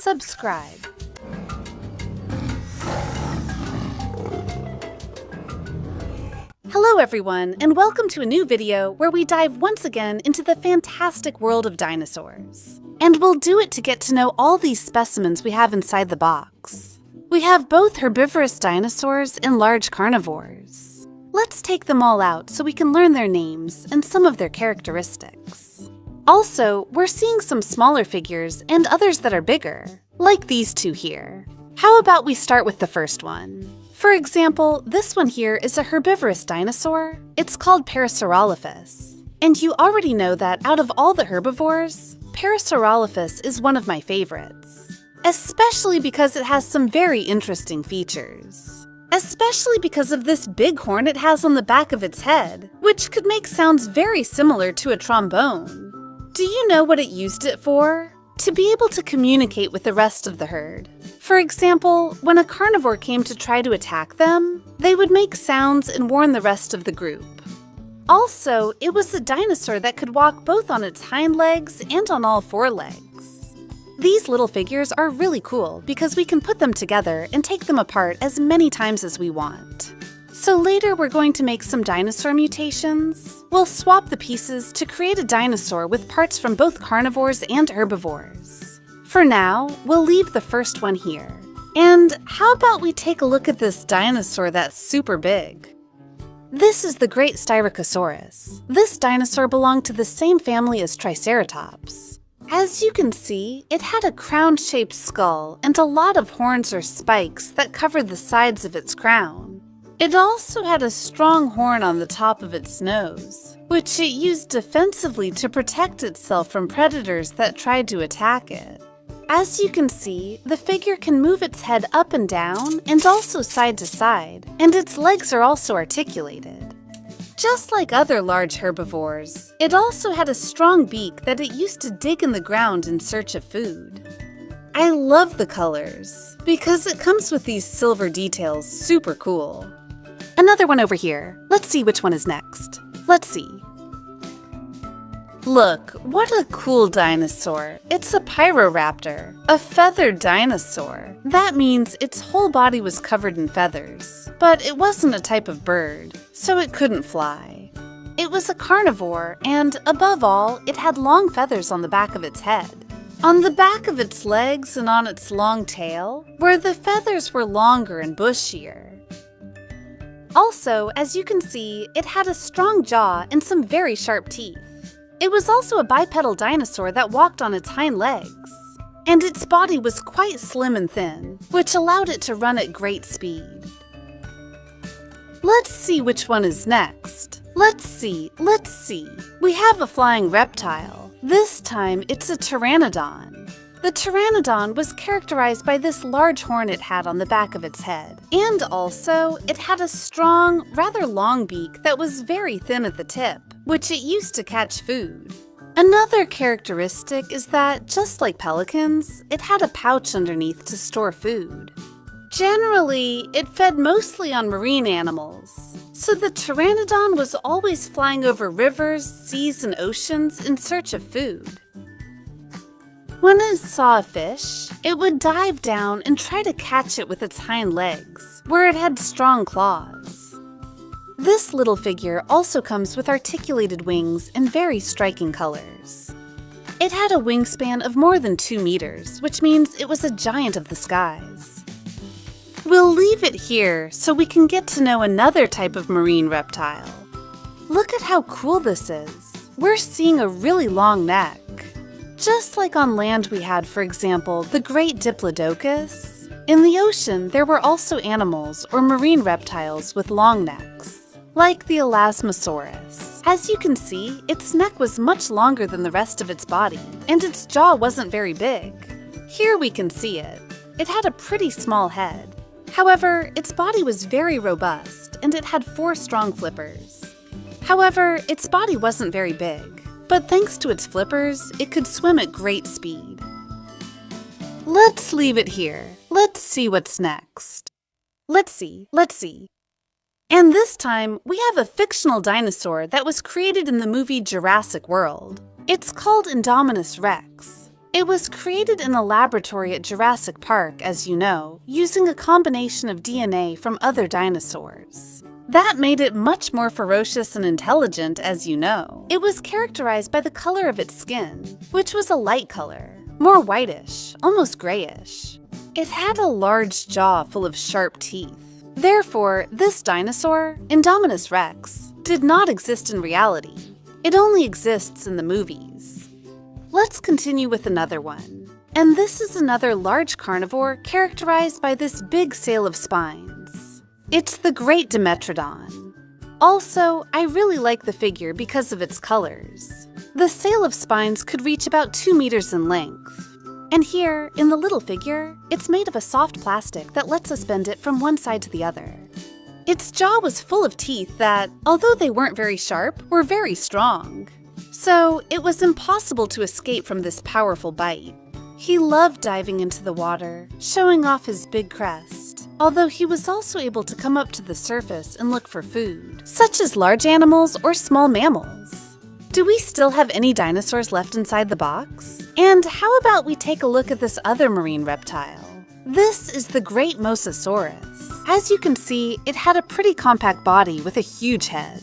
subscribe. Hello everyone, and welcome to a new video where we dive once again into the fantastic world of dinosaurs. And we'll do it to get to know all these specimens we have inside the box. We have both herbivorous dinosaurs and large carnivores. Let's take them all out so we can learn their names and some of their characteristics. Also, we're seeing some smaller figures and others that are bigger, like these two here. How about we start with the first one? For example, this one here is a herbivorous dinosaur. It's called Parasaurolophus. And you already know that out of all the herbivores, Parasaurolophus is one of my favorites. Especially because it has some very interesting features. Especially because of this big horn it has on the back of its head, which could make sounds very similar to a trombone. Do you know what it used it for? To be able to communicate with the rest of the herd. For example, when a carnivore came to try to attack them, they would make sounds and warn the rest of the group. Also, it was a dinosaur that could walk both on its hind legs and on all four legs. These little figures are really cool because we can put them together and take them apart as many times as we want. So later we're going to make some dinosaur mutations. We'll swap the pieces to create a dinosaur with parts from both carnivores and herbivores. For now, we'll leave the first one here. And how about we take a look at this dinosaur that's super big? This is the great Styracosaurus. This dinosaur belonged to the same family as Triceratops. As you can see, it had a crown-shaped skull and a lot of horns or spikes that covered the sides of its crown. It also had a strong horn on the top of its nose, which it used defensively to protect itself from predators that tried to attack it. As you can see, the figure can move its head up and down and also side to side, and its legs are also articulated. Just like other large herbivores, it also had a strong beak that it used to dig in the ground in search of food. I love the colors, because it comes with these silver details, super cool. Another one over here. Let's see which one is next. Let's see. Look, what a cool dinosaur. It's a Pyroraptor, a feathered dinosaur. That means its whole body was covered in feathers, but it wasn't a type of bird, so it couldn't fly. It was a carnivore, and above all, it had long feathers on the back of its head. On the back of its legs and on its long tail, where the feathers were longer and bushier. Also, as you can see, it had a strong jaw and some very sharp teeth. It was also a bipedal dinosaur that walked on its hind legs. And its body was quite slim and thin, which allowed it to run at great speed. Let's see which one is next. Let's see. We have a flying reptile. This time, it's a Pteranodon. The Pteranodon was characterized by this large horn it had on the back of its head. And also, it had a strong, rather long beak that was very thin at the tip, which it used to catch food. Another characteristic is that, just like pelicans, it had a pouch underneath to store food. Generally, it fed mostly on marine animals, so the Pteranodon was always flying over rivers, seas, and oceans in search of food. When it saw a fish, it would dive down and try to catch it with its hind legs, where it had strong claws. This little figure also comes with articulated wings in very striking colors. It had a wingspan of more than 2 meters, which means it was a giant of the skies. We'll leave it here so we can get to know another type of marine reptile. Look at how cool this is. We're seeing a really long neck. Just like on land we had, for example, the great Diplodocus, in the ocean there were also animals or marine reptiles with long necks, like the Elasmosaurus. As you can see, its neck was much longer than the rest of its body, and its jaw wasn't very big. Here we can see it. It had a pretty small head. However, its body was very robust, and it had 4 strong flippers. However, its body wasn't very big. But thanks to its flippers, it could swim at great speed. Let's leave it here. Let's see what's next. Let's see. And this time, we have a fictional dinosaur that was created in the movie Jurassic World. It's called Indominus Rex. It was created in a laboratory at Jurassic Park, as you know, using a combination of DNA from other dinosaurs. That made it much more ferocious and intelligent, as you know. It was characterized by the color of its skin, which was a light color, more whitish, almost grayish. It had a large jaw full of sharp teeth. Therefore, this dinosaur, Indominus Rex, did not exist in reality. It only exists in the movies. Let's continue with another one. And this is another large carnivore characterized by this big sail of spines. It's the Great Dimetrodon. Also, I really like the figure because of its colors. The sail of spines could reach about 2 meters in length. And here, in the little figure, it's made of a soft plastic that lets us bend it from one side to the other. Its jaw was full of teeth that, although they weren't very sharp, were very strong. So, it was impossible to escape from this powerful bite. He loved diving into the water, showing off his big crest, although he was also able to come up to the surface and look for food, such as large animals or small mammals. Do we still have any dinosaurs left inside the box? And how about we take a look at this other marine reptile? This is the Great Mosasaurus. As you can see, it had a pretty compact body with a huge head.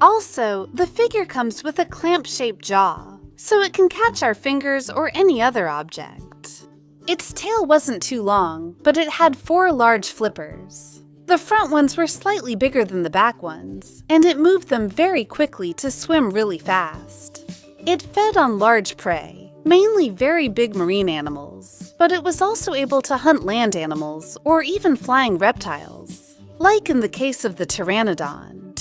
Also, the figure comes with a clamp-shaped jaw, so it can catch our fingers or any other object. Its tail wasn't too long, but it had 4 large flippers. The front ones were slightly bigger than the back ones, and it moved them very quickly to swim really fast. It fed on large prey, mainly very big marine animals, but it was also able to hunt land animals or even flying reptiles, like in the case of the Pteranodon.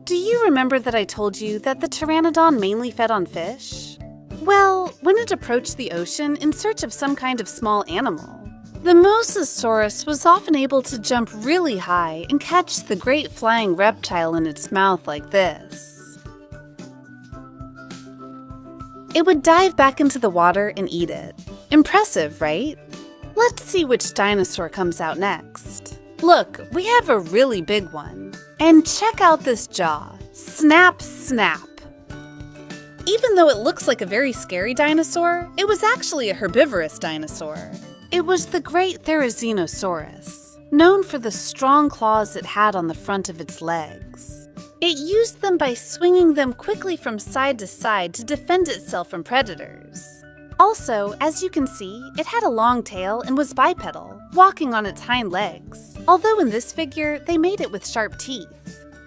Do you remember that I told you that the Pteranodon mainly fed on fish? Well, when it approached the ocean in search of some kind of small animal, the Mosasaurus was often able to jump really high and catch the great flying reptile in its mouth like this. It would dive back into the water and eat it. Impressive, right? Let's see which dinosaur comes out next. Look, we have a really big one. And check out this jaw. Snap, snap. Even though it looks like a very scary dinosaur, it was actually a herbivorous dinosaur. It was the Great Therizinosaurus, known for the strong claws it had on the front of its legs. It used them by swinging them quickly from side to side to defend itself from predators. Also, as you can see, it had a long tail and was bipedal, walking on its hind legs, although in this figure, they made it with sharp teeth.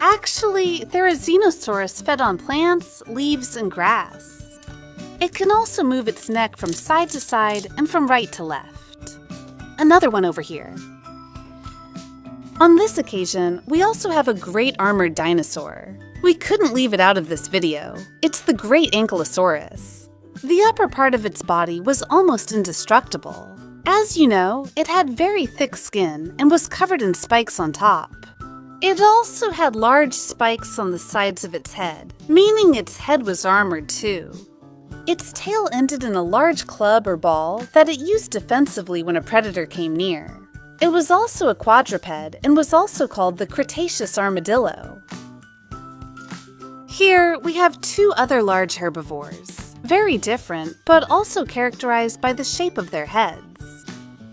Actually, Therizinosaurus fed on plants, leaves, and grass. It can also move its neck from side to side and from right to left. Another one over here. On this occasion, we also have a great armored dinosaur. We couldn't leave it out of this video. It's the Great Ankylosaurus. The upper part of its body was almost indestructible. As you know, it had very thick skin and was covered in spikes on top. It also had large spikes on the sides of its head, meaning its head was armored too. Its tail ended in a large club or ball that it used defensively when a predator came near. It was also a quadruped and was also called the Cretaceous armadillo. Here we have 2 other large herbivores, very different, but also characterized by the shape of their heads.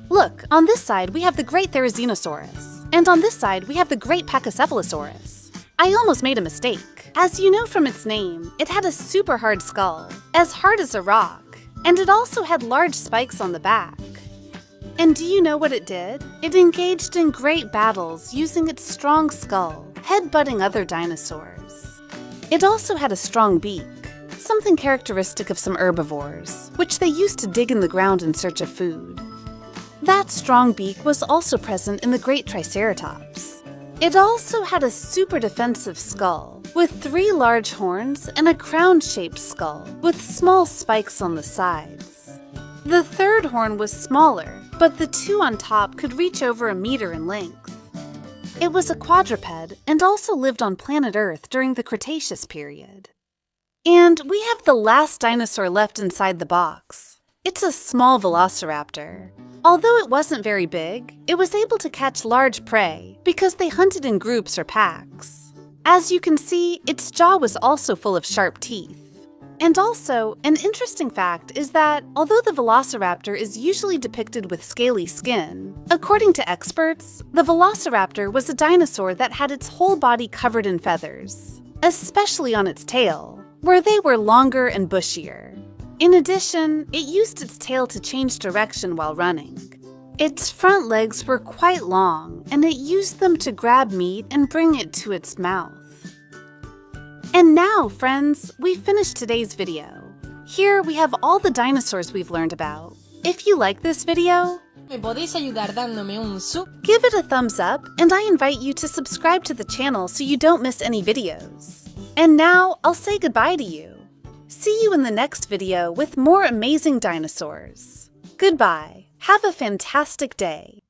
Look, on this side we have the Great Therizinosaurus, and on this side we have the Great Pachycephalosaurus. I almost made a mistake. As you know from its name, it had a super hard skull, as hard as a rock, and it also had large spikes on the back. And do you know what it did? It engaged in great battles using its strong skull, head-butting other dinosaurs. It also had a strong beak, something characteristic of some herbivores, which they used to dig in the ground in search of food. That strong beak was also present in the Great Triceratops. It also had a super defensive skull, with 3 large horns and a crown-shaped skull with small spikes on the sides. The third horn was smaller, but the 2 on top could reach over 1 meter in length. It was a quadruped and also lived on planet Earth during the Cretaceous period. And we have the last dinosaur left inside the box. It's a small Velociraptor. Although it wasn't very big, it was able to catch large prey because they hunted in groups or packs. As you can see, its jaw was also full of sharp teeth. And also, an interesting fact is that although the Velociraptor is usually depicted with scaly skin, according to experts, the Velociraptor was a dinosaur that had its whole body covered in feathers, especially on its tail, where they were longer and bushier. In addition, it used its tail to change direction while running. Its front legs were quite long, and it used them to grab meat and bring it to its mouth. And now, friends, we finished today's video. Here we have all the dinosaurs we've learned about. If you like this video, ¿Me podéis ayudar dándome un sub? give it a thumbs up, and I invite you to subscribe to the channel so you don't miss any videos. And now, I'll say goodbye to you. See you in the next video with more amazing dinosaurs. Goodbye. Have a fantastic day.